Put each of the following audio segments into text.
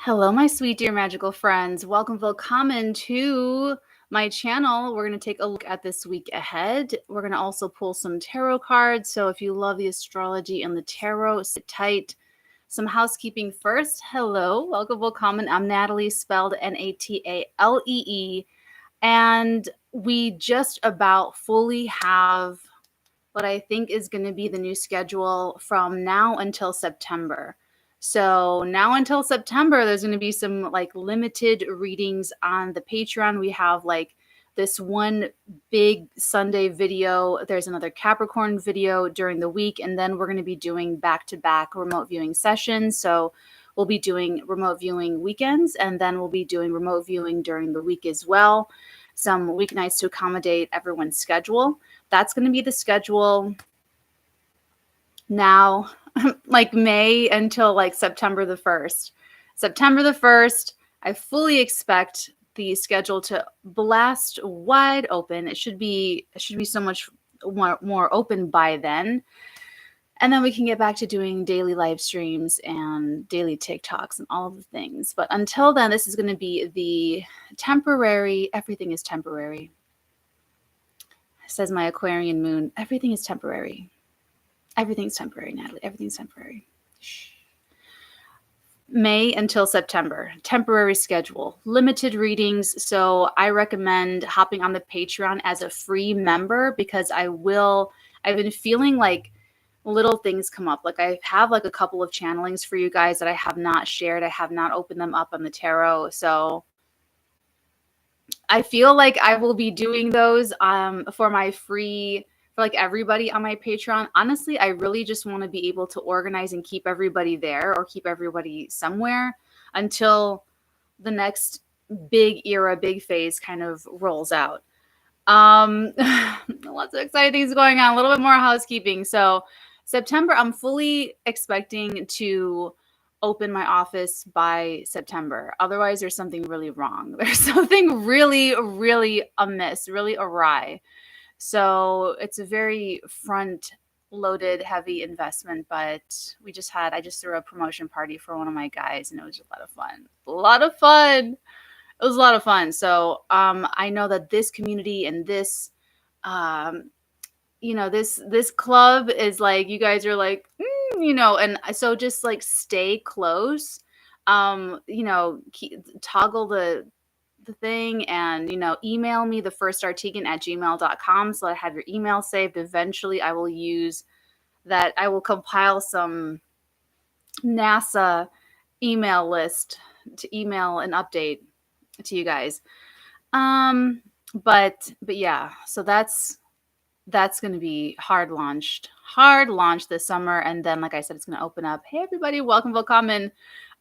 Hello, my sweet dear magical friends. Willkommen to my channel. We're going to take a look at this week ahead. We're going to also pull some tarot cards. So if you love the astrology and the tarot, sit tight. Some housekeeping first. Hello, willkommen. I'm Natalie, spelled N-A-T-A-L-E-E. And we just about fully have what I think is going to be the new schedule from now until September. So now until September, there's going to be some like limited readings on the Patreon. We have like this one big Sunday video. There's another Capricorn video during the week. And then we're going to be doing back-to-back remote viewing sessions. So we'll be doing remote viewing weekends, and then we'll be doing remote viewing during the week as well. Some weeknights to accommodate everyone's schedule. That's going to be the schedule now, like May until like September the 1st. September the 1st, I fully expect the schedule to blast wide open. It should be so much more open by then. And then we can get back to doing daily live streams and daily TikToks and all of the things. But until then, this is going to be the temporary, everything is temporary. Says my Aquarian moon, everything is temporary. Everything's temporary, Natalie. Everything's temporary. Shh. May until September, temporary schedule, limited readings. So I recommend hopping on the Patreon as a free member, because I've been feeling like little things come up. Like I have like a couple of channelings for you guys that I have not shared. I have not opened them up on the tarot. So I feel like I will be doing those for my free, for like everybody on my Patreon. Honestly, I really just want to be able to organize and keep everybody there, or keep everybody somewhere until the next big era, big phase kind of rolls out. Lots of exciting things going on. A little bit more housekeeping. So September, I'm fully expecting to open my office by September. Otherwise, there's something really wrong. There's something really, really amiss, really awry. So it's a very front-loaded, heavy investment, but I just threw a promotion party for one of my guys, and it was a lot of fun. A lot of fun. It was a lot of fun. So I know that this community and this, this club is like, you guys are like, and so just like stay close, toggle the thing, and, email me 𝚃𝚑𝚎𝚢@gmail.com so I have your email saved. Eventually I will use that. I will compile some NASA email list to email an update to you guys. But yeah, so that's going to be hard launch this summer. And then, like I said, it's going to open up. Hey, everybody, willkommen.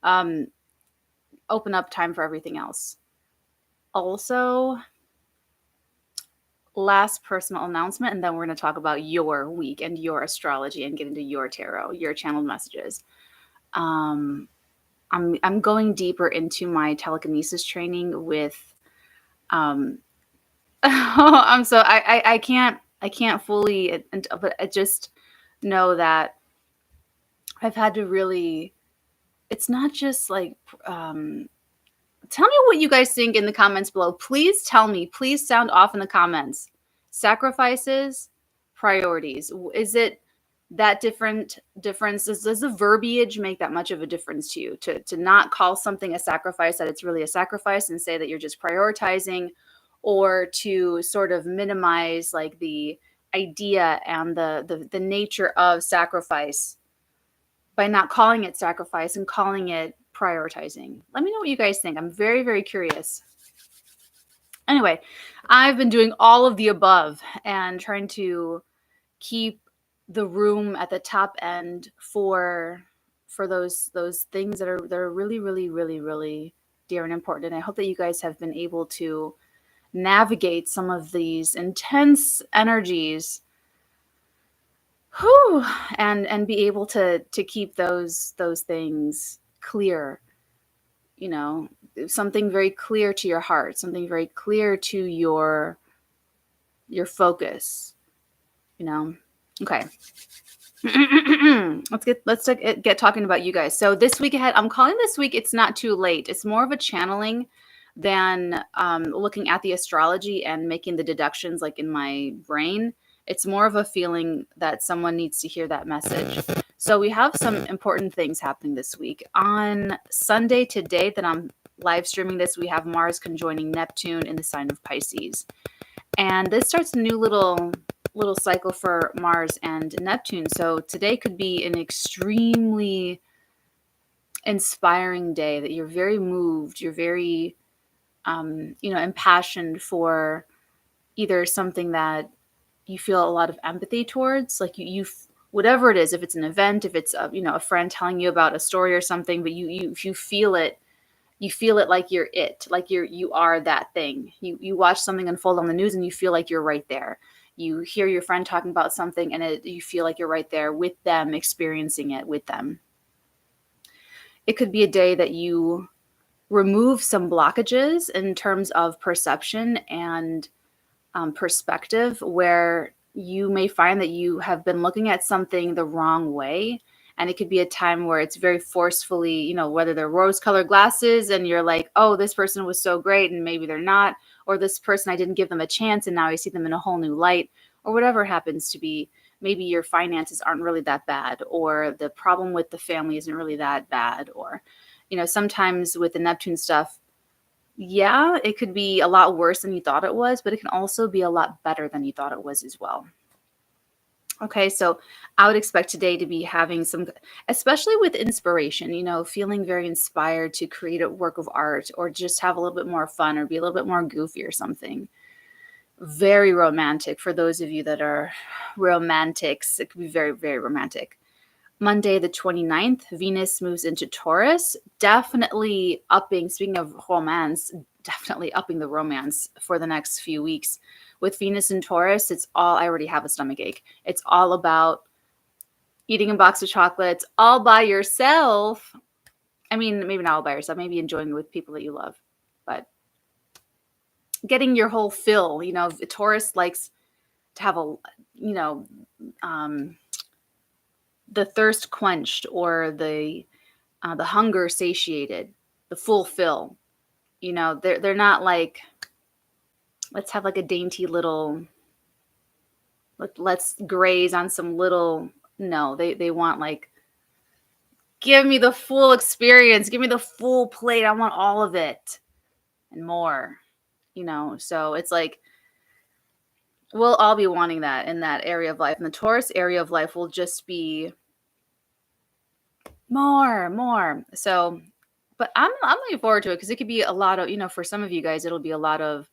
Open up time for everything else. Also, last personal announcement, and then we're going to talk about your week and your astrology and get into your tarot, your channeled messages. I'm going deeper into my telekinesis training with, I can't fully, but I just know that I've had to really, it's not just like, tell me what you guys think in the comments below. Please tell me, please sound off in the comments. Sacrifices, priorities. Is it that difference? Does the verbiage make that much of a difference to you? To not call something a sacrifice, that it's really a sacrifice, and say that you're just prioritizing, or to sort of minimize like the idea and the nature of sacrifice by not calling it sacrifice and calling it prioritizing. Let me know what you guys think. I'm very, very curious. Anyway, I've been doing all of the above and trying to keep the room at the top end for those things that are really, really, really, really dear and important. And I hope that you guys have been able to navigate some of these intense energies, and be able to keep those things clear, something very clear to your heart, something very clear to your focus, Okay. Let's get talking about you guys. So this week ahead, I'm calling this week It's Not Too Late. It's more of a channeling than looking at the astrology and making the deductions like in my brain. It's more of a feeling that someone needs to hear that message. So we have some important things happening this week. On Sunday, today that I'm live streaming this, we have Mars conjoining Neptune in the sign of Pisces. And this starts a new little cycle for Mars and Neptune. So today could be an extremely inspiring day that you're very moved, you're very impassioned for either something that you feel a lot of empathy towards, like you whatever it is, if it's an event, if it's a friend telling you about a story or something, but if you feel it, you feel it like you're it, like you are that thing. You watch something unfold on the news and you feel like you're right there. You hear your friend talking about something and you feel like you're right there with them, experiencing it with them. It could be a day that you remove some blockages in terms of perception and perspective, where you may find that you have been looking at something the wrong way. And it could be a time where it's very forcefully, whether they're rose-colored glasses and you're like, oh, this person was so great, and maybe they're not, or this person, I didn't give them a chance and now I see them in a whole new light, or whatever it happens to be. Maybe your finances aren't really that bad, or the problem with the family isn't really that bad, or, sometimes with the Neptune stuff, yeah, it could be a lot worse than you thought it was, but it can also be a lot better than you thought it was as well. Okay, so I would expect today to be having some, especially with inspiration, feeling very inspired to create a work of art or just have a little bit more fun or be a little bit more goofy or something. Very romantic for those of you that are romantics. It could be very, very romantic. Monday, the 29th, Venus moves into Taurus, definitely upping, speaking of romance, definitely upping the romance for the next few weeks. With Venus in Taurus, I already have a stomach ache. It's all about eating a box of chocolates all by yourself. I mean, maybe not all by yourself, maybe enjoying it with people that you love, but getting your whole fill. Taurus likes to have the thirst quenched, or the hunger satiated, the full fill. They're not like, let's have like a dainty little, let's graze on some little. No, they want like, give me the full experience, give me the full plate. I want all of it and more. So it's like, we'll all be wanting that in that area of life. And the Taurus area of life will just be more. So, but I'm looking forward to it, because it could be a lot of, for some of you guys, it'll be a lot of,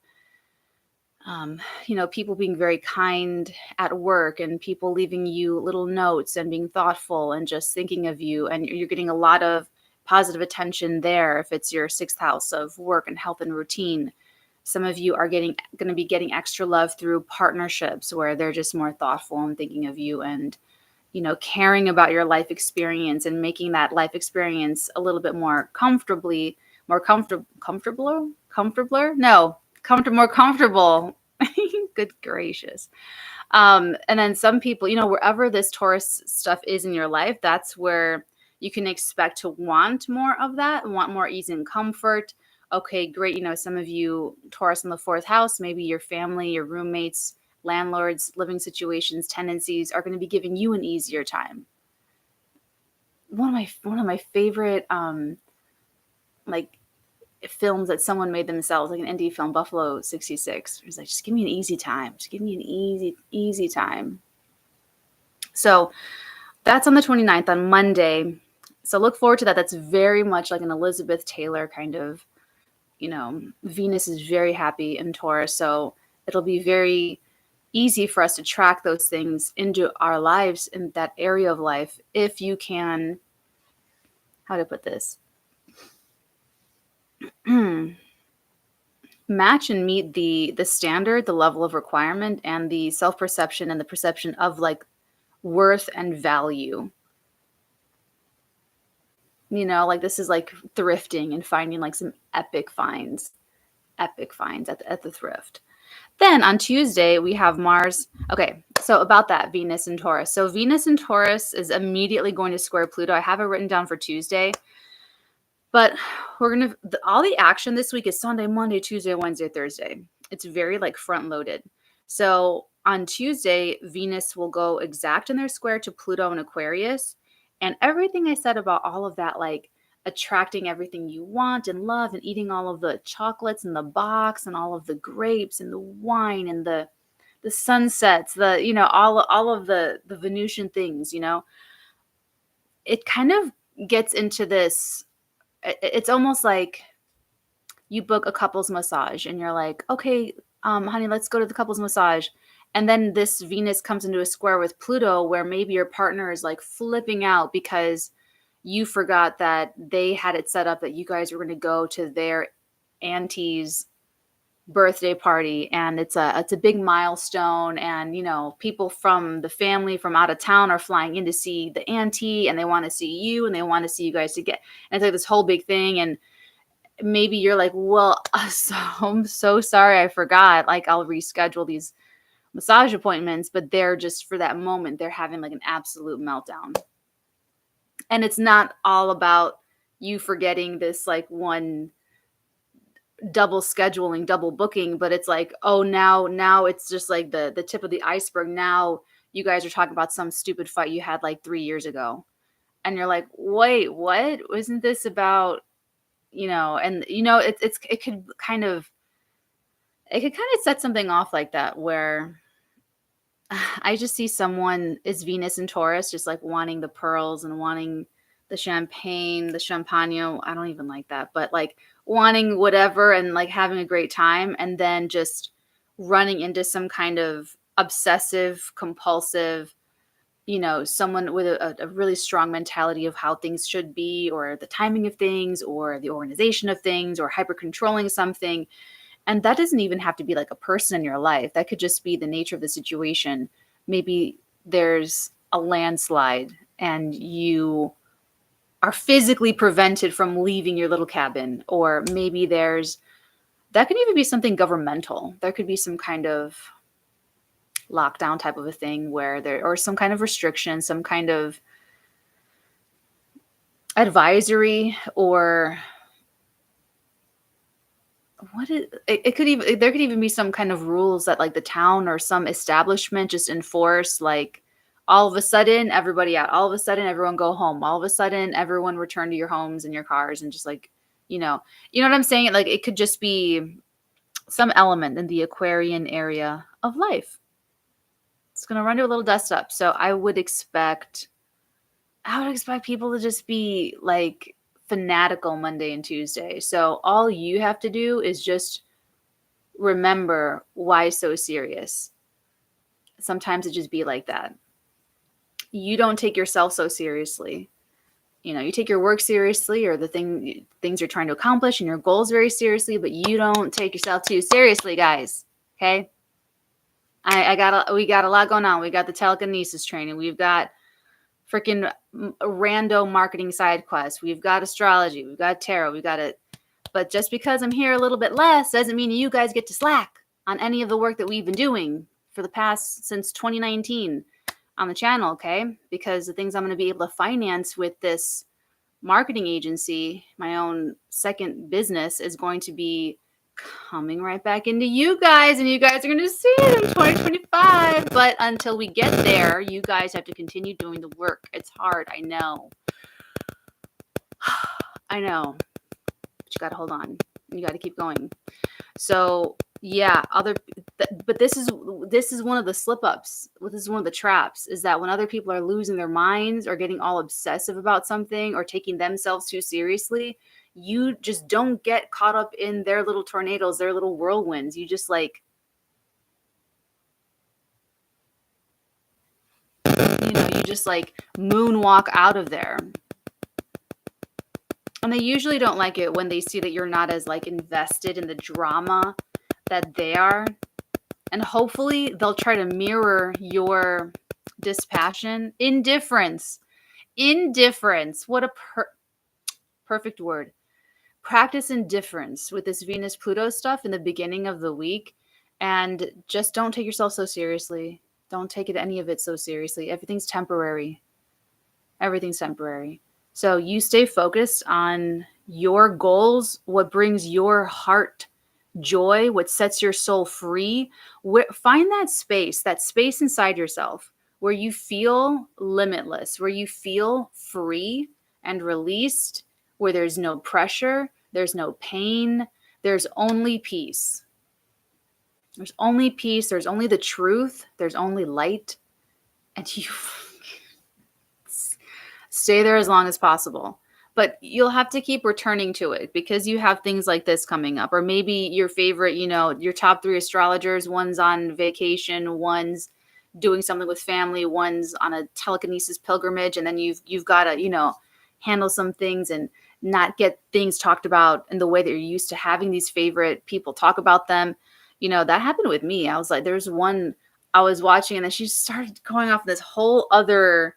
people being very kind at work, and people leaving you little notes and being thoughtful and just thinking of you. And you're getting a lot of positive attention there. If it's your 6th house of work and health and routine, some of you are going to be getting extra love through partnerships where they're just more thoughtful and thinking of you, and caring about your life experience and making that life experience a little bit more more comfortable. Good gracious. And then some people, wherever this Taurus stuff is in your life, that's where you can expect to want more of that, want more ease and comfort. Okay, great. Some of you, Taurus in the 4th house, maybe your family, your roommates, landlords, living situations, tendencies are going to be giving you an easier time. One of my favorite like films that someone made themselves, like an indie film, Buffalo 66. It was like, just give me an easy time. Just give me an easy time. So that's on the 29th, on Monday. So look forward to that. That's very much like an Elizabeth Taylor kind of, Venus is very happy in Taurus. So it'll be very easy for us to track those things into our lives in that area of life, if you can, how to put this, match and meet the standard, the level of requirement, and the self-perception and the perception of like worth and value. Like this is like thrifting and finding like some epic finds at the thrift. Then on Tuesday, we have Mars. Okay, so about that, Venus and Taurus. So Venus and Taurus is immediately going to square Pluto. I have it written down for Tuesday. But we're going to, all the action this week is Sunday, Monday, Tuesday, Wednesday, Thursday. It's very like front loaded. So on Tuesday, Venus will go exact in their square to Pluto and Aquarius. And everything I said about all of that, like attracting everything you want and love and eating all of the chocolates in the box and all of the grapes and the wine and the sunsets, the, you know, all of the Venusian things, you know, it kind of gets into this. It's almost like you book a couples massage and you're like, okay, honey, let's go to the couples massage. And then this Venus comes into a square with Pluto where maybe your partner is like flipping out because you forgot that they had it set up that you guys were going to go to their auntie's birthday party, and it's a big milestone, and you know, people from the family from out of town are flying in to see the auntie, and they want to see you, and they want to see you guys together, and it's like this whole big thing. And maybe you're like, well, so I'm so sorry, I forgot, like I'll reschedule these massage appointments, but they're just, for that moment, they're having like an absolute meltdown. And it's not all about you forgetting this like one double scheduling, double booking, but it's like, oh, now it's just like the tip of the iceberg. Now you guys are talking about some stupid fight you had like 3 years ago. And you're like, wait, what? Wasn't this about, you know, and you know, it could kind of set something off like that, where I just see someone is Venus and Taurus, just like wanting the pearls and wanting the champagne, the champagne. I don't even like that, but like wanting whatever and like having a great time, and then just running into some kind of obsessive, compulsive, you know, someone with a really strong mentality of how things should be, or the timing of things, or the organization of things, or hyper controlling something. And that doesn't even have to be like a person in your life. That could just be the nature of the situation. Maybe there's a landslide and you are physically prevented from leaving your little cabin. Or maybe that could even be something governmental. There could be some kind of lockdown type of a thing where or some kind of restriction, some kind of advisory, or it could even, there could even be some kind of rules that like the town or some establishment just enforce, like all of a sudden everybody out, all of a sudden everyone go home, all of a sudden everyone return to your homes and your cars, and just like, you know what I'm saying? Like it could just be some element in the Aquarian area of life. It's going to run to a little dust up. So I would expect people to just be like fanatical Monday and Tuesday. So all you have to do is just remember, why so serious? Sometimes it just be like that. You don't take yourself so seriously. You know, you take your work seriously, or the things you're trying to accomplish and your goals very seriously, but you don't take yourself too seriously, guys. Okay? We got a lot going on. We got the telekinesis training. We've got freaking rando marketing side quests. We've got astrology. We've got tarot. We've got it. But just because I'm here a little bit less doesn't mean you guys get to slack on any of the work that we've been doing for the past, since 2019 on the channel, okay? Because the things I'm going to be able to finance with this marketing agency, my own second business, is going to be coming right back into you guys, and you guys are going to see it in 2025. But until we get there, you guys have to continue doing the work. It's hard, I know. I know. But you got to hold on. You got to keep going. So yeah, but this is one of the slip ups. This is one of the traps, is that when other people are losing their minds or getting all obsessive about something or taking themselves too seriously, you just don't get caught up in their little tornadoes, their little whirlwinds. You just like, you just like moonwalk out of there. And they usually don't like it when they see that you're not as like invested in the drama that they are. And hopefully they'll try to mirror your dispassion. Indifference. What a perfect word. Practice indifference with this Venus Pluto stuff in the beginning of the week. And just don't take yourself so seriously. Don't take any of it so seriously. Everything's temporary. Everything's temporary. So you stay focused on your goals, what brings your heart joy, what sets your soul free. Find that space inside yourself where you feel limitless, where you feel free and released, where there's no pressure, there's no pain, there's only peace. There's only peace, there's only the truth, there's only light, and you stay there as long as possible. But you'll have to keep returning to it because you have things like this coming up. Or maybe your favorite, your top 3 astrologers, one's on vacation, one's doing something with family, one's on a telekinesis pilgrimage, and then you've got to, handle some things and not get things talked about in the way that you're used to having these favorite people talk about them. That happened with me. I was like, there's one I was watching, and then she started going off this whole other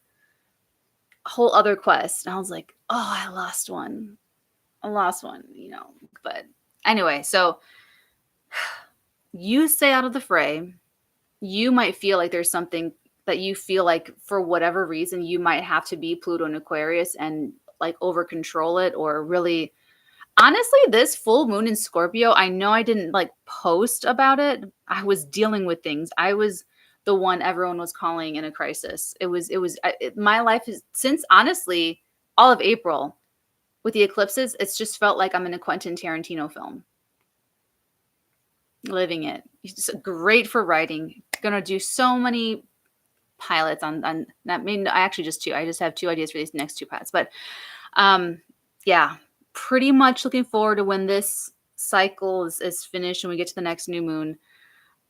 quest. And I was like, oh, I lost one. But anyway, so you stay out of the fray. You might feel like there's something that you feel like for whatever reason you might have to be Pluto and Aquarius and like over control it, or really honestly, this full moon in Scorpio, I know I didn't like post about it. I was dealing with things. I was the one everyone was calling in a crisis. My life is, since honestly all of April with the eclipses, it's just felt like I'm in a Quentin Tarantino film. Living it. It's great for writing. Gonna do so many pilots on that. I mean, I actually just two. I just have 2 ideas for these next 2 pilots. But yeah, pretty much looking forward to when this cycle is finished and we get to the next new moon.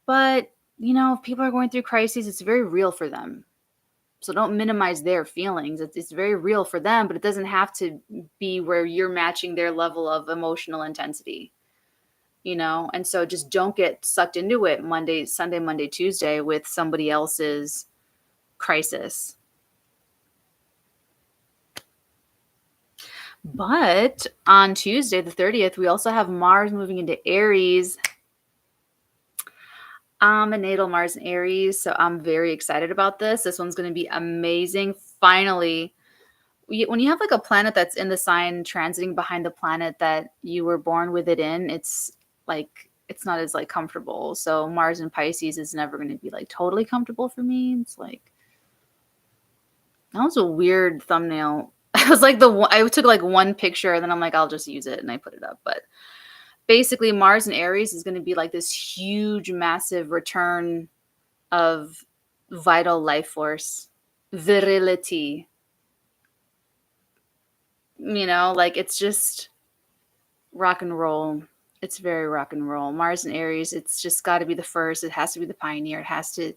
But if people are going through crises, it's very real for them. So don't minimize their feelings. It's very real for them, but it doesn't have to be where you're matching their level of emotional intensity. And so just don't get sucked into it Sunday, Monday, Tuesday with somebody else's crisis. But on Tuesday, the 30th, we also have Mars moving into Aries. I'm a natal Mars in Aries, so I'm very excited about this. This one's going to be amazing. Finally, when you have like a planet that's in the sign transiting behind the planet that you were born with it in, it's like it's not as like comfortable. So Mars in Pisces is never going to be like totally comfortable for me. It's like, that was a weird thumbnail. I was like I took like one picture and then I'm like, I'll just use it, and I put it up. But basically Mars in Aries is going to be like this huge, massive return of vital life force, virility. Like it's just rock and roll. It's very rock and roll. Mars in Aries, it's just got to be the first. It has to be the pioneer. It has to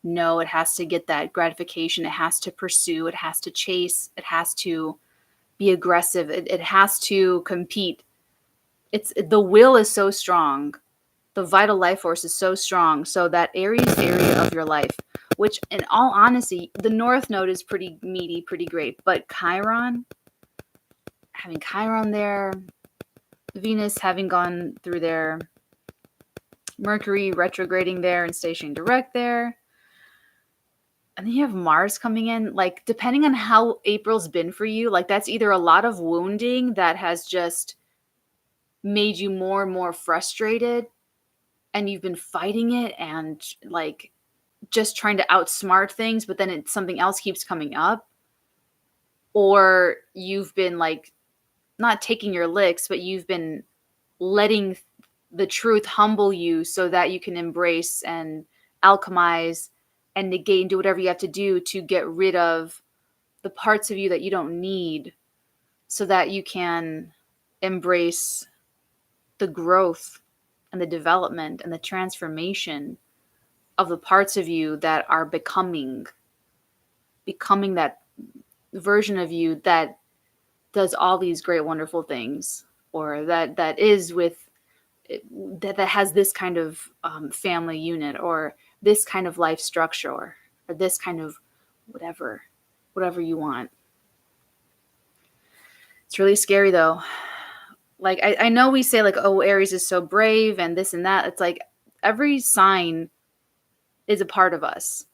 know. It has to get that gratification. It has to pursue. It has to chase. It has to be aggressive. It has to compete. The will is so strong. The vital life force is so strong. So that Aries area of your life, which in all honesty, the North Node is pretty meaty, pretty great. But having Chiron there, Venus having gone through there, Mercury retrograding there and stationing direct there. And then you have Mars coming in, like depending on how April's been for you, like that's either a lot of wounding that has just made you more and more frustrated and you've been fighting it and like just trying to outsmart things, but then something else keeps coming up. Or you've been like not taking your licks, but you've been letting the truth humble you so that you can embrace and alchemize and negate and do whatever you have to do to get rid of the parts of you that you don't need so that you can embrace the growth and the development and the transformation of the parts of you that are becoming that version of you that does all these great, wonderful things, or that has this kind of family unit, or this kind of life structure, or this kind of whatever you want. It's really scary though. Like I know we say like, oh, Aries is so brave and this and that. It's like every sign is a part of us.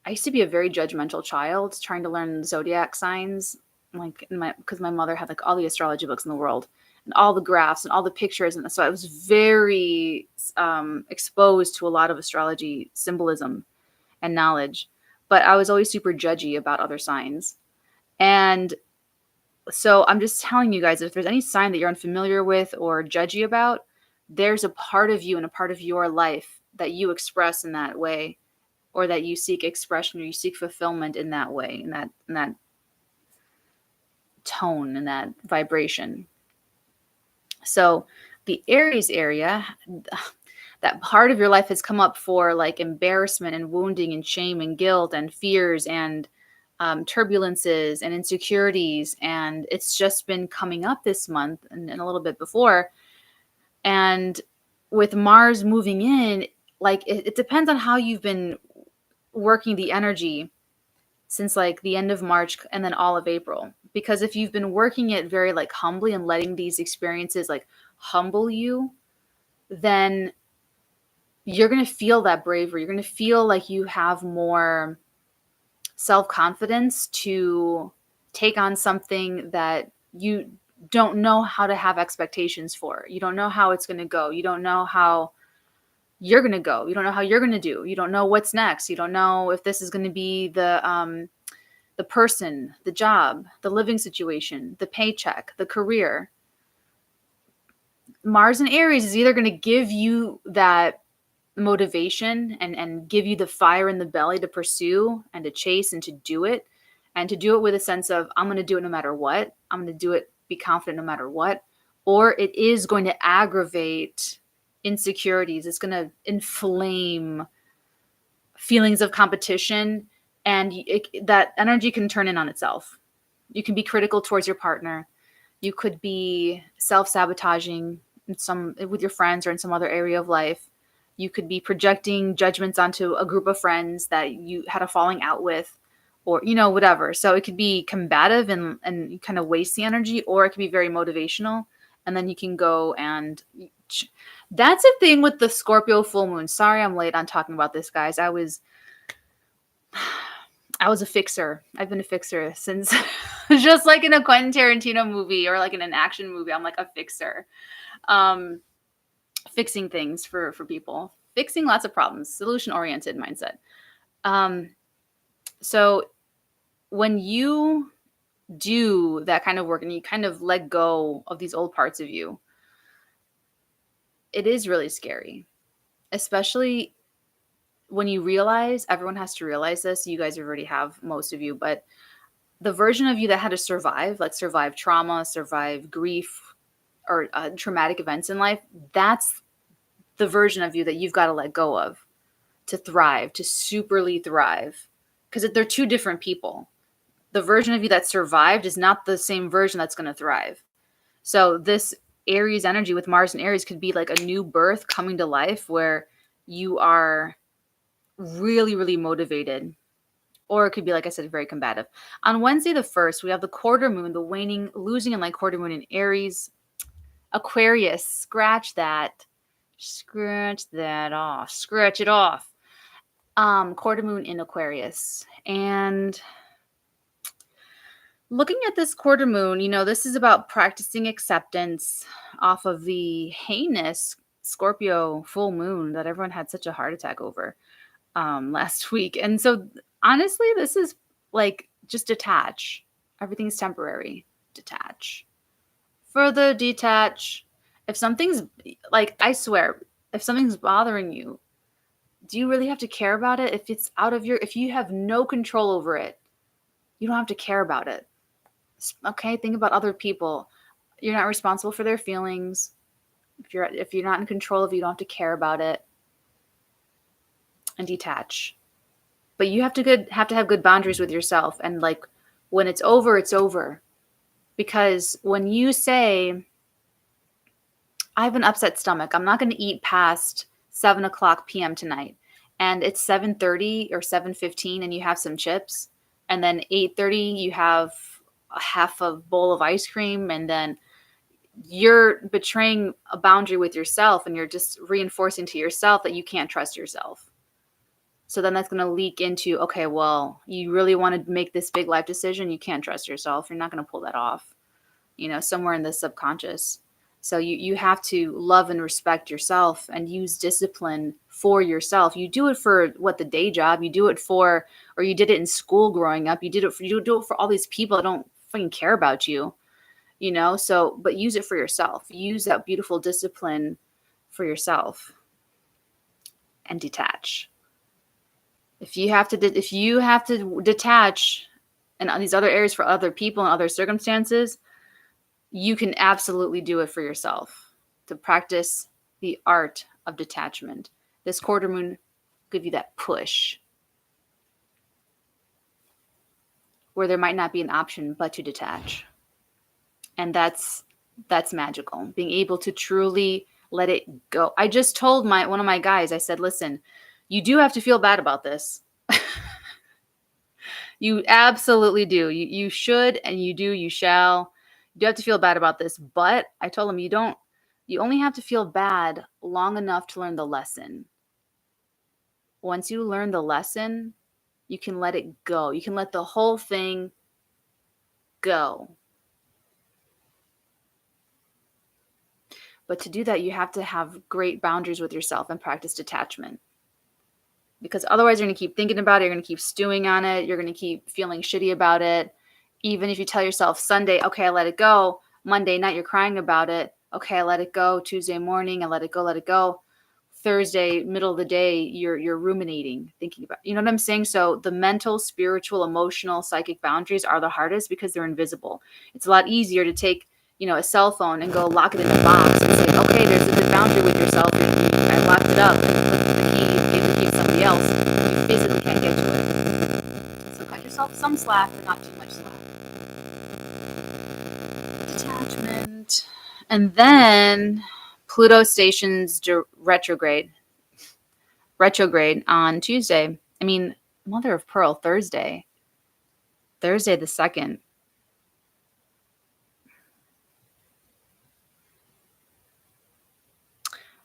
I used to be a very judgmental child trying to learn zodiac signs, like because my mother had like all the astrology books in the world and all the graphs and all the pictures. And so I was very exposed to a lot of astrology symbolism and knowledge, but I was always super judgy about other signs. And so I'm just telling you guys, if there's any sign that you're unfamiliar with or judgy about, there's a part of you and a part of your life that you express in that way, or that you seek expression, or you seek fulfillment in that way, in that tone, in that vibration. So the Aries area, that part of your life has come up for like embarrassment and wounding and shame and guilt and fears and turbulences and insecurities. And it's just been coming up this month and a little bit before. And with Mars moving in, like it depends on how you've been working the energy since like the end of March and then all of April. Because if you've been working it very like humbly and letting these experiences like humble you, then you're going to feel that bravery. You're going to feel like you have more self-confidence to take on something that you don't know how to have expectations for. You don't know how it's going to go. You don't know how you're going to go. You don't know how you're going to do. You don't know what's next. You don't know if this is going to be the person, the job, the living situation, the paycheck, the career. Mars in Aries is either going to give you that motivation and give you the fire in the belly to pursue and to chase and to do it with a sense of, I'm going to do it no matter what. I'm going to do it, be confident no matter what. Or it is going to aggravate insecurities. It's going to inflame feelings of competition, and that energy can turn in on itself. You can be critical towards your partner. You could be self-sabotaging with your friends or in some other area of life. You could be projecting judgments onto a group of friends that you had a falling out with, or, whatever. So it could be combative and you kind of waste the energy, or it could be very motivational. And then you can go and that's a thing with the Scorpio full moon. Sorry, I'm late on talking about this, guys. I was a fixer. I've been a fixer since just like in a Quentin Tarantino movie or like in an action movie, I'm like a fixer. Fixing things for people, fixing lots of problems, solution-oriented mindset. So when you do that kind of work and you kind of let go of these old parts of you, it is really scary, especially when you realize, everyone has to realize this. You guys already have, most of you, but the version of you that had to survive trauma, survive grief, or traumatic events in life, that's the version of you that you've got to let go of to thrive, to superly thrive. Because they're two different people. The version of you that survived is not the same version that's going to thrive. So this Aries energy with Mars and Aries could be like a new birth coming to life where you are really, really motivated. Or it could be, like I said, very combative. On Wednesday the 1st, we have the quarter moon, the waning, losing and like quarter moon in Aries. Aquarius, scratch that off. Scratch it off. Quarter moon in Aquarius. And looking at this quarter moon, this is about practicing acceptance off of the heinous Scorpio full moon that everyone had such a heart attack over last week. And so honestly, this is like, just detach. Everything's temporary. Detach. Further detach. If something's like, I swear, if something's bothering you, do you really have to care about it? If it's if you have no control over it, you don't have to care about it. Okay, think about other people. You're not responsible for their feelings. If you're not in control of it, you don't have to care about it. And detach. But you have to have good boundaries with yourself. And like, when it's over, it's over. Because when you say, I have an upset stomach, I'm not going to eat past 7:00 p.m. tonight, and it's 7:30 or 7:15 and you have some chips, and then 8:30 you have a half a bowl of ice cream, and then you're betraying a boundary with yourself, and you're just reinforcing to yourself that you can't trust yourself. So then that's going to leak into, okay, well, you really want to make this big life decision. You can't trust yourself. You're not going to pull that off, somewhere in the subconscious. So you have to love and respect yourself and use discipline for yourself. You do it for the day job. You do it for, or you did it in school growing up. You do it for all these people that don't fucking care about you, So, but use it for yourself. Use that beautiful discipline for yourself and detach. If you have to detach in these other areas for other people and other circumstances, you can absolutely do it for yourself to practice the art of detachment. This quarter moon will give you that push where there might not be an option but to detach. And that's magical. Being able to truly let it go. I just told one of my guys, I said, listen, you do have to feel bad about this. You absolutely do. You should, and you do, you shall. You do have to feel bad about this. But I told him, you only have to feel bad long enough to learn the lesson. Once you learn the lesson, you can let it go. You can let the whole thing go. But to do that, you have to have great boundaries with yourself and practice detachment. Because otherwise you're going to keep thinking about it. You're going to keep stewing on it. You're going to keep feeling shitty about it. Even if you tell yourself Sunday, okay, I let it go. Monday night, you're crying about it. Okay, I let it go. Tuesday morning, I let it go. Thursday, middle of the day, you're ruminating, thinking about, you know what I'm saying? So the mental, spiritual, emotional, psychic boundaries are the hardest because they're invisible. It's a lot easier to take, a cell phone and go lock it in a box and say, okay, there's a good boundary with yourself. I locked it up and put the key, gave the key to somebody else. You physically can't get to it. So cut yourself some slack, but not too much slack. Detachment. And then Pluto stations retrograde on Tuesday. I mean, mother of pearl, Thursday the 2nd.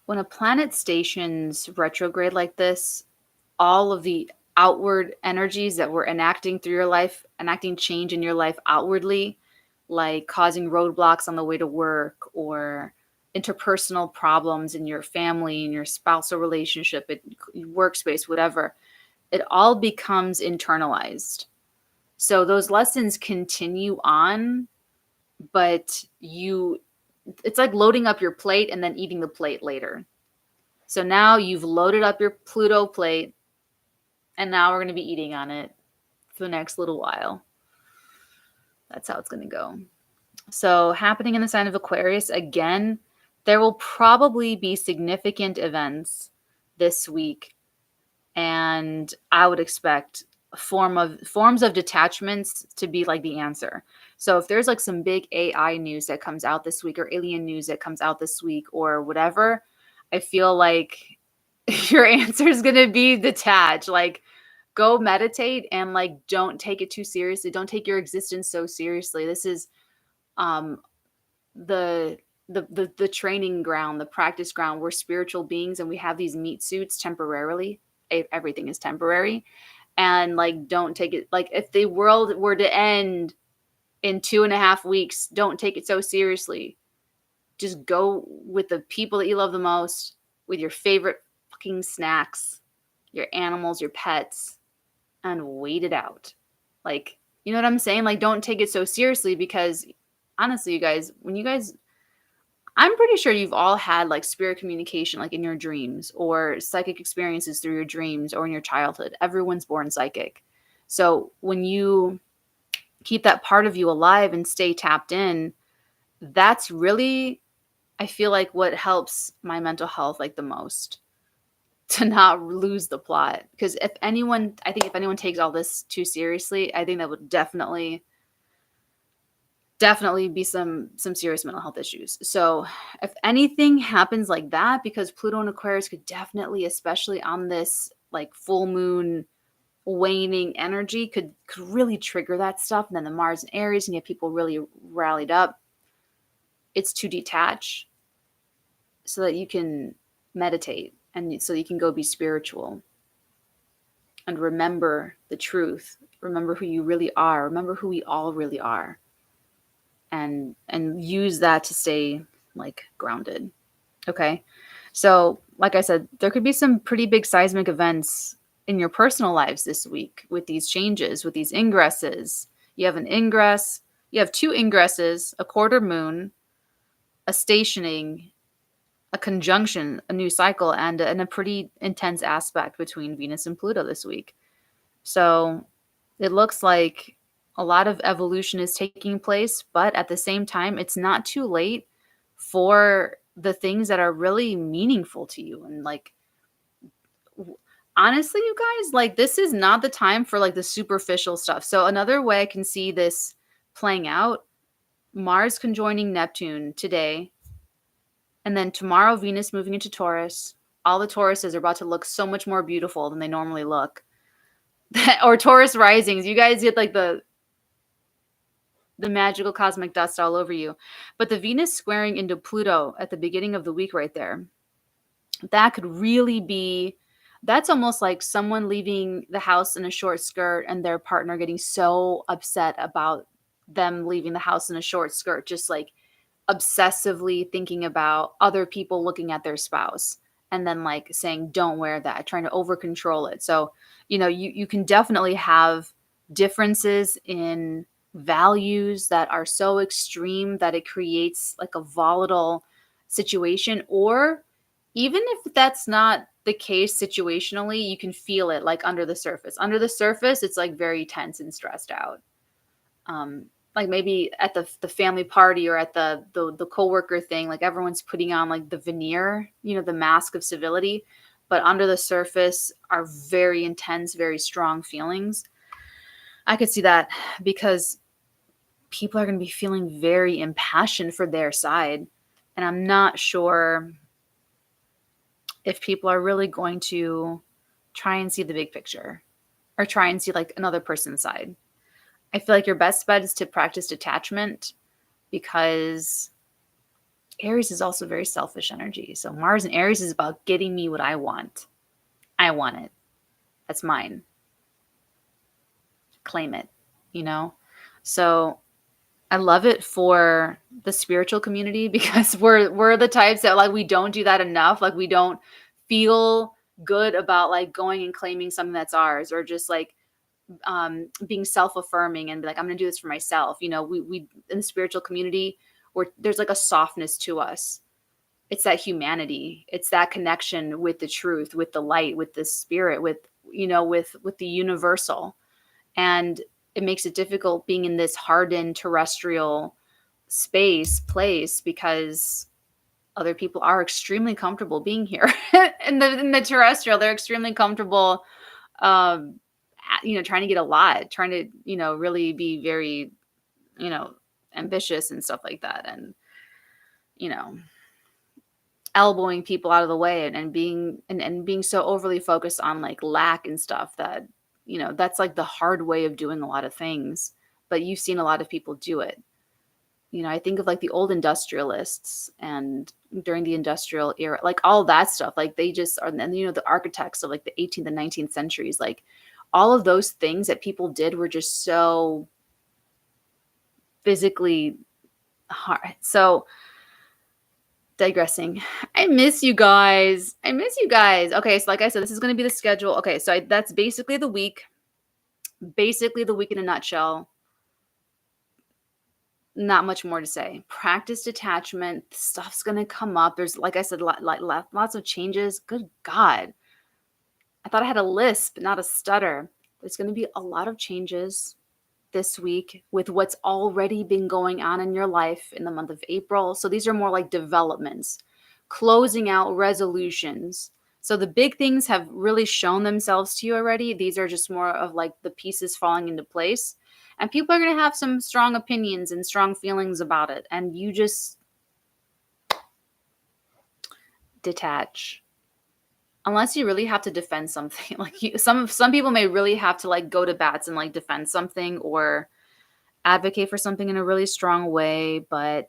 When a planet stations retrograde like this, all of the outward energies that were enacting through your life, enacting change in your life outwardly, like causing roadblocks on the way to work or interpersonal problems in your family, in your spousal relationship, workspace, whatever, it all becomes internalized. So those lessons continue on, but it's like loading up your plate and then eating the plate later. So now you've loaded up your Pluto plate, and now we're going to be eating on it for the next little while. That's how it's going to go. So happening in the sign of Aquarius, again, there will probably be significant events this week. And I would expect forms of detachments to be like the answer. So if there's like some big AI news that comes out this week, or alien news that comes out this week, or whatever, I feel like your answer is going to be detach. Like, go meditate and like don't take it too seriously. Don't take your existence so seriously. This is the training ground, the practice ground. We're spiritual beings and we have these meat suits temporarily. Everything is temporary. And like, don't take it, like if the world were to end in 2.5 weeks, don't take it so seriously. Just go with the people that you love the most, with your favorite fucking snacks, your animals, your pets, and wait it out. Like, you know what I'm saying? Like, don't take it so seriously, because honestly, you guys, I'm pretty sure you've all had like spirit communication, like in your dreams, or psychic experiences through your dreams, or in your childhood. Everyone's born psychic. So when you keep that part of you alive and stay tapped in, that's really, I feel like, what helps my mental health like the most, to not lose the plot. Because if anyone takes all this too seriously, I think that would definitely be some serious mental health issues. So if anything happens like that, because Pluto and Aquarius could definitely, especially on this like full moon waning energy, could really trigger that stuff. And then the Mars and Aries can get people really rallied up. it's to detach so that you can meditate and so you can go be spiritual and remember the truth, remember who you really are, remember who we all really are, and use that to stay like grounded. Okay. So, like I said, there could be some pretty big seismic events in your personal lives this week with these changes, with these ingresses. You have an ingress, you have two ingresses, a quarter moon, a stationing, a conjunction, a new cycle, and a pretty intense aspect between Venus and Pluto this week. So it looks like a lot of evolution is taking place, but at the same time, it's not too late for the things that are really meaningful to you. And like, honestly, you guys, like, this is not the time for like the superficial stuff. So another way I can see this playing out, Mars conjoining Neptune today, and then tomorrow Venus moving into Taurus. All the Tauruses are about to look so much more beautiful than they normally look. Or Taurus risings, you guys get like the magical cosmic dust all over you. But the Venus squaring into Pluto at the beginning of the week right there, that could really be, that's almost like someone leaving the house in a short skirt and their partner getting so upset about them leaving the house in a short skirt, just like obsessively thinking about other people looking at their spouse and then like saying, don't wear that, trying to over control it. So, you can definitely have differences in values that are so extreme that it creates like a volatile situation. Or even if that's not the case situationally, you can feel it like under the surface. Under the surface, it's like very tense and stressed out. Like maybe at the family party or at the coworker thing, like everyone's putting on like the veneer, the mask of civility, but under the surface are very intense, very strong feelings. I could see that because people are going to be feeling very impassioned for their side. And I'm not sure if people are really going to try and see the big picture or try and see like another person's side. I feel like your best bet is to practice detachment, because Aries is also very selfish energy. So Mars and Aries is about getting me what I want. I want it. That's mine. Claim it, So I love it for the spiritual community, because we're the types that like we don't do that enough. Like we don't feel good about like going and claiming something that's ours, or just like being self-affirming and be like, I'm going to do this for myself. We in the spiritual community, where there's like a softness to us. It's that humanity. It's that connection with the truth, with the light, with the spirit, with the universal. And it makes it difficult being in this hardened terrestrial place, because other people are extremely comfortable being here in the terrestrial. They're extremely comfortable, trying to get a lot, trying to, really be very, ambitious and stuff like that. And, elbowing people out of the way, and being so overly focused on like lack and stuff that, that's like the hard way of doing a lot of things. But you've seen a lot of people do it. I think of like the old industrialists and during the industrial era, like all that stuff, like they just are, and the architects of like the 18th and 19th centuries, like all of those things that people did were just so physically hard. So digressing. I miss you guys. Okay, so like I said, this is going to be the schedule. Okay, so that's basically the week. Basically the week in a nutshell. Not much more to say. Practice detachment. Stuff's going to come up. There's, like I said, lots of changes. Good God. I thought I had a lisp, not a stutter. There's going to be a lot of changes this week with what's already been going on in your life in the month of April. So these are more like developments, closing out resolutions. So the big things have really shown themselves to you already. These are just more of like the pieces falling into place. And people are going to have some strong opinions and strong feelings about it. And you just detach. Unless you really have to defend something. Like some people may really have to like go to bats and like defend something or advocate for something in a really strong way. But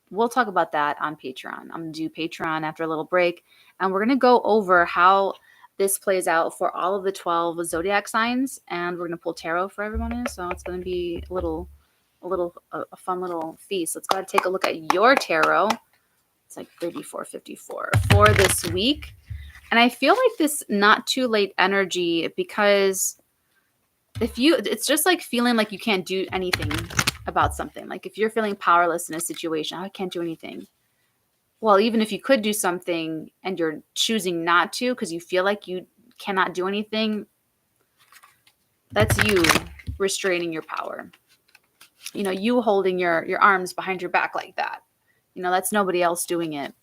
we'll talk about that on Patreon. I'm going to do Patreon after a little break, and we're going to go over how this plays out for all of the 12 zodiac signs, and we're going to pull tarot for everyone. So it's going to be a fun little feast. Let's go ahead and take a look at your tarot. It's like 3454 for this week. And I feel like this not too late energy, because it's just like feeling like you can't do anything about something. Like if you're feeling powerless in a situation, I can't do anything. Well, even if you could do something and you're choosing not to because you feel like you cannot do anything, that's you restraining your power. You know, you holding your arms behind your back like that. You know, that's nobody else doing it.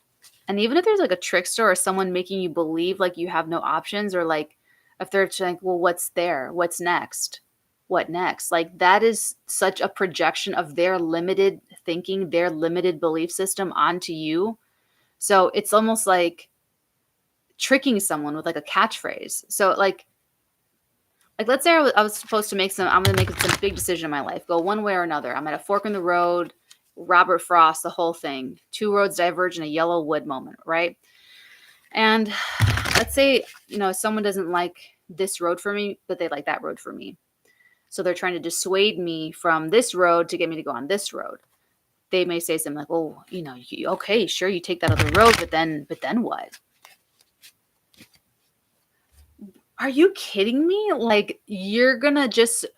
And even if there's like a trickster or someone making you believe like you have no options, or like if they're like, well, what's there? What's next? What next? Like that is such a projection of their limited thinking, their limited belief system onto you. So it's almost like tricking someone with like a catchphrase. So like let's say I was supposed to I'm going to make some big decision in my life, go one way or another. I'm at a fork in the road, Robert Frost, the whole thing. Two roads diverge in a yellow wood moment, right? And let's say, you know, someone doesn't like this road for me, but they like that road for me. So they're trying to dissuade me from this road to get me to go on this road. They may say something like, well, you know, okay, sure, you take that other road, but then what? Are you kidding me? Like you're going to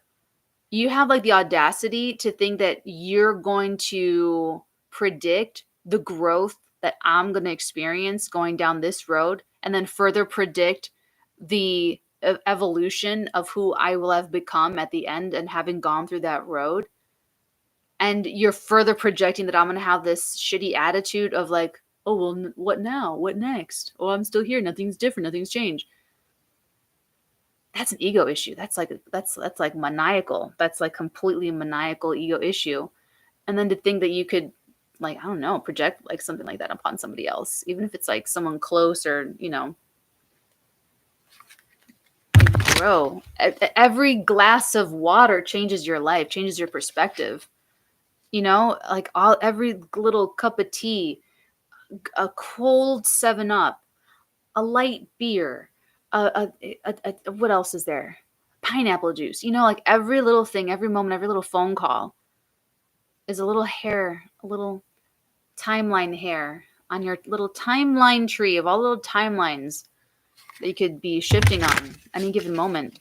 you have like the audacity to think that you're going to predict the growth that I'm going to experience going down this road, and then further predict the evolution of who I will have become at the end and having gone through that road. And you're further projecting that I'm going to have this shitty attitude of like, oh, well, what now? What next? Oh, I'm still here. Nothing's different. Nothing's changed. That's an ego issue. That's like maniacal. That's like completely maniacal ego issue. And then to think that you could, like, I don't know, project like something like that upon somebody else, even if it's like someone close or, you know, bro, every glass of water changes your life, changes your perspective. You know, like every little cup of tea, a cold 7-Up, a light beer, what else is there? Pineapple juice. You know, like every little thing, every moment, every little phone call is a little hair, a little timeline hair on your little timeline tree of all the little timelines that you could be shifting on any given moment.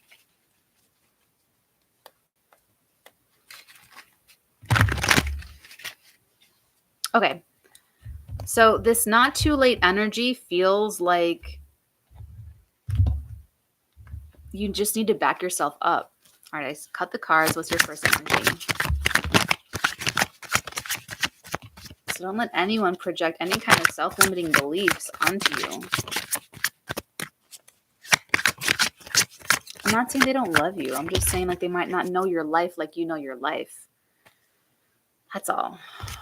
Okay. So this not too late energy feels like you just need to back yourself up. All right, I cut the cards. What's your first energy? So don't let anyone project any kind of self-limiting beliefs onto you. I'm not saying they don't love you. I'm just saying like they might not know your life like you know your life. That's all.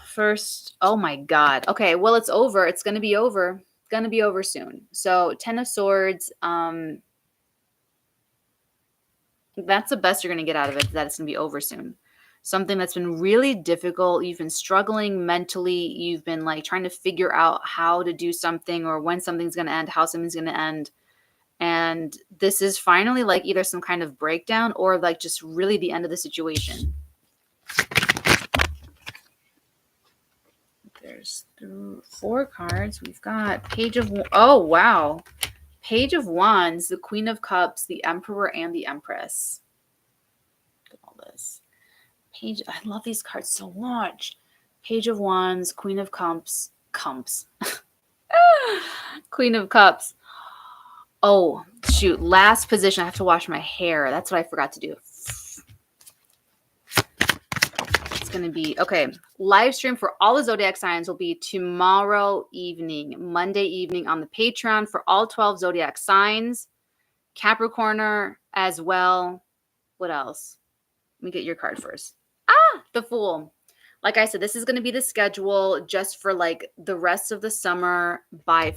First, oh my God. Okay, well, it's over. It's going to be over. Going to be over soon. So 10 of Swords, that's the best you're going to get out of it, that it's going to be over soon. Something that's been really difficult. You've been struggling mentally. You've been like trying to figure out how to do something or when something's going to end, how something's going to end. And this is finally like either some kind of breakdown or like just really the end of the situation. There's 4 cards. We've got Page of, oh, wow. Page of Wands, the Queen of Cups, the Emperor, and the Empress. Look at all this. I love these cards so much. Page of Wands, Queen of Cups. Queen of Cups. Oh, shoot. Last position. I have to wash my hair. That's what I forgot to do. It's going to be, okay. Live stream for all the zodiac signs will be tomorrow evening, Monday evening on the Patreon for all 12 zodiac signs. Capricorner as well. What else? Let me get your card first. The Fool. Like I said, this is going to be the schedule just for like the rest of the summer. By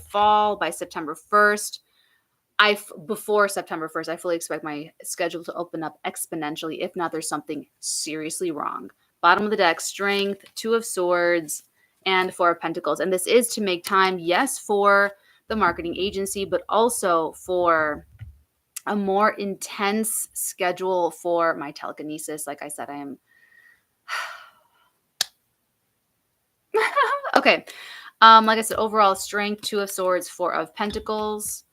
September 1st. Before September 1st, I fully expect my schedule to open up exponentially. If not, there's something seriously wrong. Bottom of the deck, Strength, 2 of Swords, and Four of Pentacles. And this is to make time, yes, for the marketing agency, but also for a more intense schedule for my telekinesis. Like I said, I am okay. Like I said, overall strength, Two of Swords, Four of Pentacles.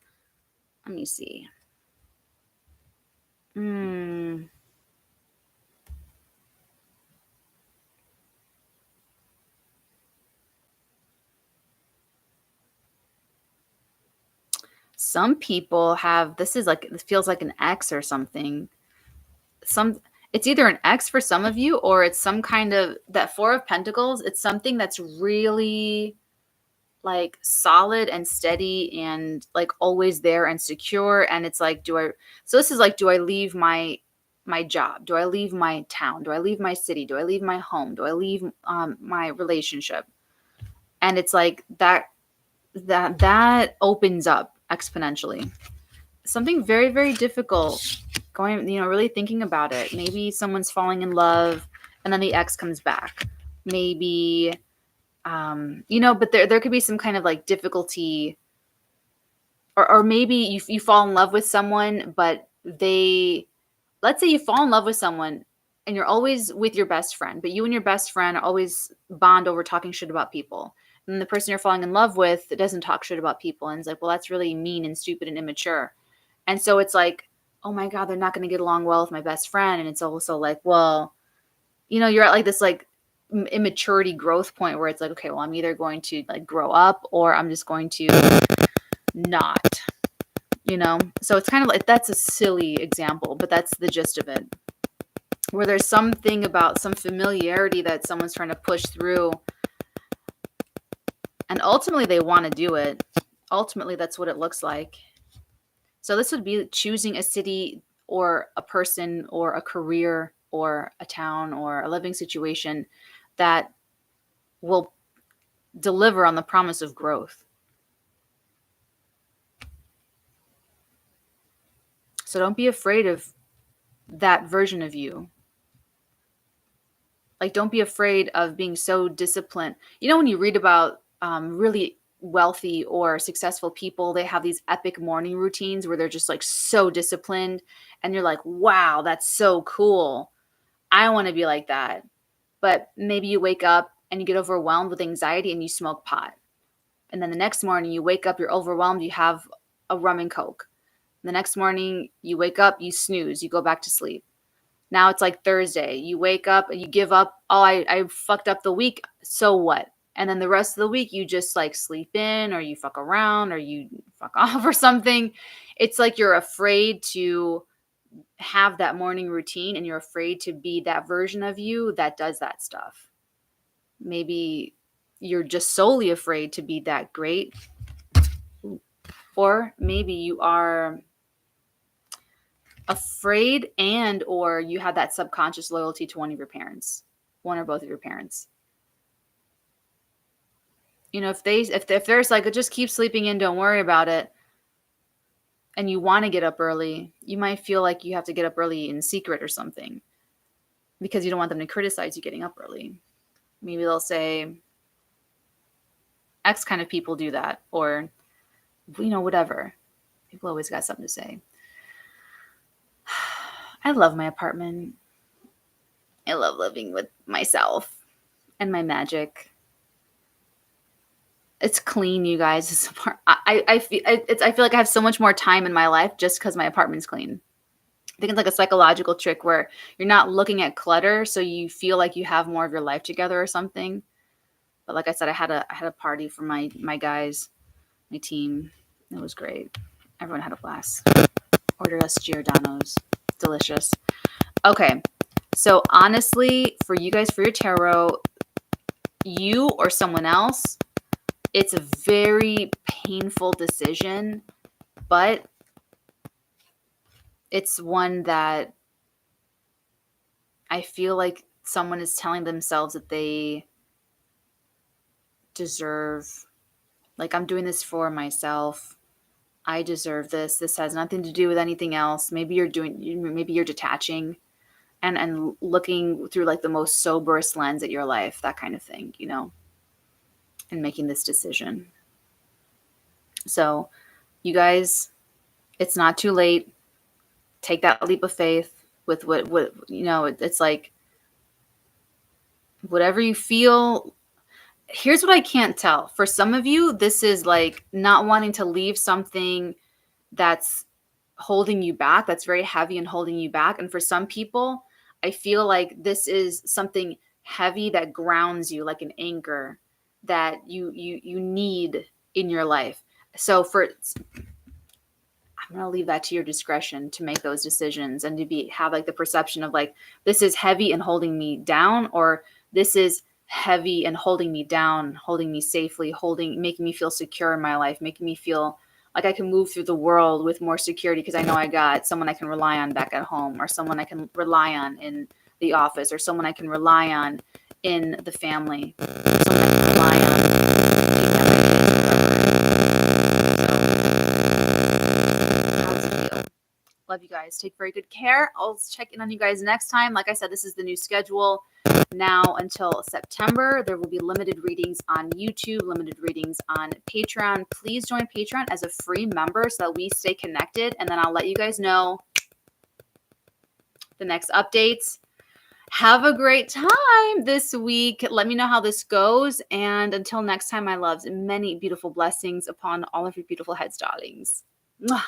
Let me see. Some people have, this is like, it feels like an X or something. It's either an X for some of you, or it's some kind of, that Four of Pentacles, it's something that's really like solid and steady and like always there and secure. And it's like, so this is like, do I leave my job? Do I leave my town? Do I leave my city? Do I leave my home? Do I leave my relationship? And it's like that opens up exponentially. Something very, very difficult, going, really thinking about it. Maybe someone's falling in love and then the ex comes back. Maybe, but there could be some kind of like difficulty, or maybe you fall in love with someone, but let's say you fall in love with someone and you're always with your best friend, but you and your best friend always bond over talking shit about people. And the person you're falling in love with doesn't talk shit about people. And it's like, well, that's really mean and stupid and immature. And so it's like, oh my God, they're not going to get along well with my best friend. And it's also like, well, you're at like this like immaturity growth point where it's like, okay, well, I'm either going to like grow up or I'm just going to not, So it's kind of like, that's a silly example, but that's the gist of it. Where there's something about some familiarity that someone's trying to push through. And ultimately they want to do it. Ultimately, that's what it looks like. So this would be choosing a city or a person or a career or a town or a living situation that will deliver on the promise of growth. So don't be afraid of that version of you. Like, don't be afraid of being so disciplined. When you read about really wealthy or successful people, they have these epic morning routines where they're just like so disciplined, and you're like, wow, that's so cool. I want to be like that. But maybe you wake up and you get overwhelmed with anxiety and you smoke pot. And then the next morning you wake up, you're overwhelmed, you have a rum and Coke. The next morning you wake up, you snooze, you go back to sleep. Now it's like Thursday. You wake up and you give up. Oh, I fucked up the week. So what? And then the rest of the week, you just like sleep in, or you fuck around, or you fuck off or something. It's like you're afraid to have that morning routine, and you're afraid to be that version of you that does that stuff. Maybe you're just solely afraid to be that great. Or maybe you are afraid, and or you have that subconscious loyalty to one of your parents, one or both of your parents. If there's like, just keep sleeping in, don't worry about it, and you want to get up early, you might feel like you have to get up early in secret or something because you don't want them to criticize you getting up early. Maybe they'll say X kind of people do that, or whatever. People always got something to say. I love my apartment. I love living with myself and my magic. It's clean, you guys. I feel like I have so much more time in my life just because my apartment's clean. I think it's like a psychological trick where you're not looking at clutter, so you feel like you have more of your life together or something. But like I said, I had a party for my guys, my team. It was great. Everyone had a blast. Ordered us Giordano's. Delicious. Okay. So honestly, for you guys, for your tarot, you or someone else, it's a very painful decision, but it's one that I feel like someone is telling themselves that they deserve. Like, I'm doing this for myself. I deserve this. This has nothing to do with anything else. Maybe you're detaching and looking through like the most soberest lens at your life, that kind of thing, in making this decision. So you guys, it's not too late. Take that leap of faith with what it's like, whatever you feel. Here's what I can't tell. For some of you, this is like not wanting to leave something that's holding you back, that's very heavy and holding you back. And for some people, I feel like this is something heavy that grounds you, like an anchor that you need in your life. So I'm going to leave that to your discretion to make those decisions and to have like the perception of like, this is heavy and holding me down, or this is heavy and holding me down, holding me safely, making me feel secure in my life, making me feel like I can move through the world with more security because I know I got someone I can rely on back at home, or someone I can rely on in the office, or someone I can rely on in the family, or someone I can rely on to have my kids forever. So, how's it feel? Love you guys. Take very good care. I'll check in on you guys next time. Like I said, this is the new schedule. Now until September, there will be limited readings on YouTube, limited readings on Patreon. Please join Patreon as a free member so that we stay connected, and then I'll let you guys know the next updates. Have a great time this week. Let me know how this goes, and until next time, my loves, many beautiful blessings upon all of your beautiful heads, darlings. Mwah.